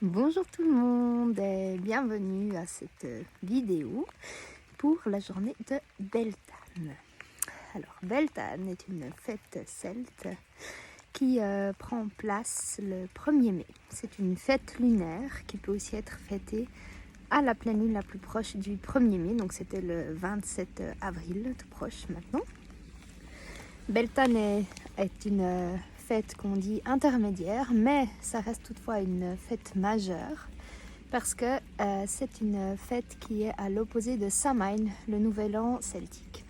Bonjour tout le monde et bienvenue à cette vidéo pour la journée de Beltane. Alors Beltane est une fête celte qui prend place le 1er mai. C'est une fête lunaire qui peut aussi être fêtée à la pleine lune la plus proche du 1er mai, donc c'était le 27 avril, tout proche maintenant. Beltane est une fête qu'on dit intermédiaire, mais ça reste toutefois une fête majeure parce que c'est une fête qui est à l'opposé de Samhain, le nouvel an celtique.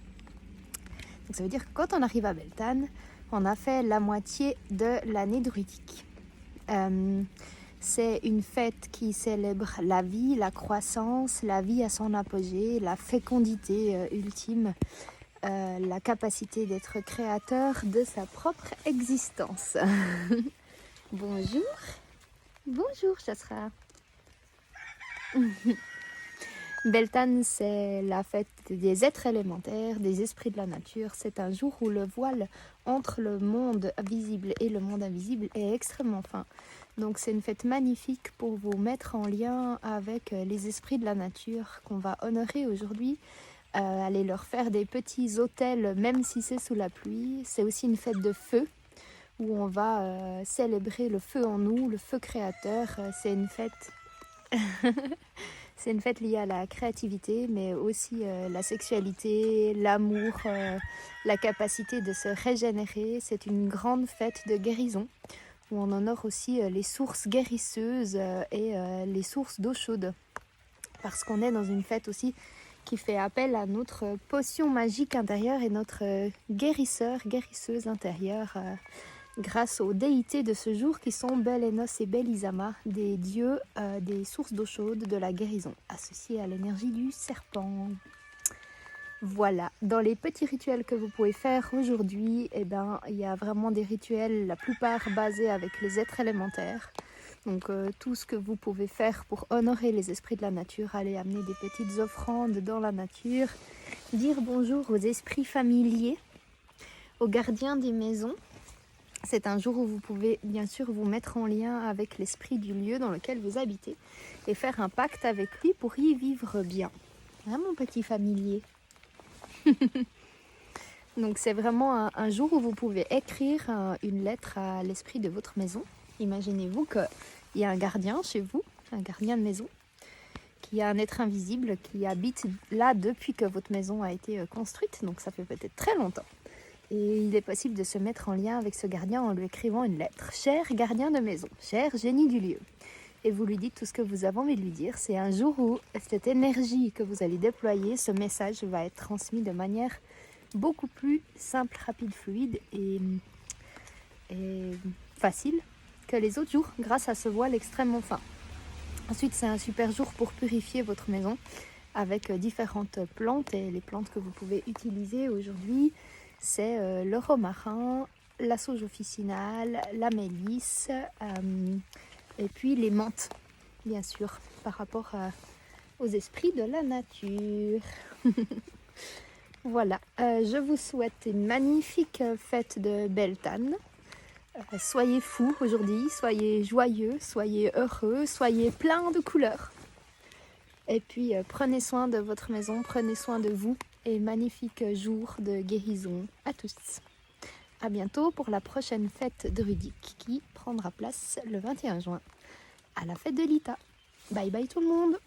Donc ça veut dire que quand on arrive à Beltane, on a fait la moitié de l'année druidique. C'est une fête qui célèbre la vie, la croissance, la vie à son apogée, la fécondité ultime, la capacité d'être créateur de sa propre existence. Bonjour, bonjour Chasra. Beltane, c'est la fête des êtres élémentaires, des esprits de la nature. C'est un jour où le voile entre le monde visible et le monde invisible est extrêmement fin. Donc c'est une fête magnifique pour vous mettre en lien avec les esprits de la nature qu'on va honorer aujourd'hui. Aller leur faire des petits autels, même si c'est sous la pluie. C'est aussi une fête de feu, où on va célébrer le feu en nous, le feu créateur. C'est une fête... c'est une fête liée à la créativité, mais aussi la sexualité, l'amour, la capacité de se régénérer. C'est une grande fête de guérison, où on honore aussi les sources guérisseuses et les sources d'eau chaude. Parce qu'on est dans une fête aussi qui fait appel à notre potion magique intérieure et notre guérisseuse intérieure grâce aux déités de ce jour qui sont Bel-Enos et Bel-Izama, des dieux des sources d'eau chaude de la guérison, associés à l'énergie du serpent. Voilà, dans les petits rituels que vous pouvez faire aujourd'hui, il y a vraiment des rituels, la plupart basés avec les êtres élémentaires. Donc tout ce que vous pouvez faire pour honorer les esprits de la nature, aller amener des petites offrandes dans la nature, dire bonjour aux esprits familiers, aux gardiens des maisons. C'est un jour où vous pouvez bien sûr vous mettre en lien avec l'esprit du lieu dans lequel vous habitez et faire un pacte avec lui pour y vivre bien. Hein, mon petit familier? Donc c'est vraiment un jour où vous pouvez écrire une lettre à l'esprit de votre maison. Imaginez-vous qu'il y a un gardien chez vous, un gardien de maison, qui a un être invisible qui habite là depuis que votre maison a été construite, donc ça fait peut-être très longtemps. Et il est possible de se mettre en lien avec ce gardien en lui écrivant une lettre. Cher gardien de maison, cher génie du lieu. Et vous lui dites tout ce que vous avez envie de lui dire. C'est un jour où cette énergie que vous allez déployer, ce message va être transmis de manière beaucoup plus simple, rapide, fluide et facile que les autres jours grâce à ce voile extrêmement fin. Ensuite, c'est un super jour pour purifier votre maison avec différentes plantes. Et les plantes que vous pouvez utiliser aujourd'hui, c'est le romarin, la sauge officinale, la mélisse et puis les menthes, bien sûr, par rapport aux esprits de la nature. Voilà, je vous souhaite une magnifique fête de Beltane. Soyez fous aujourd'hui, soyez joyeux, soyez heureux, soyez plein de couleurs. Et puis prenez soin de votre maison, prenez soin de vous et magnifique jour de guérison à tous. À bientôt pour la prochaine fête druidique qui prendra place le 21 juin à la fête de l'Ita. Bye bye tout le monde!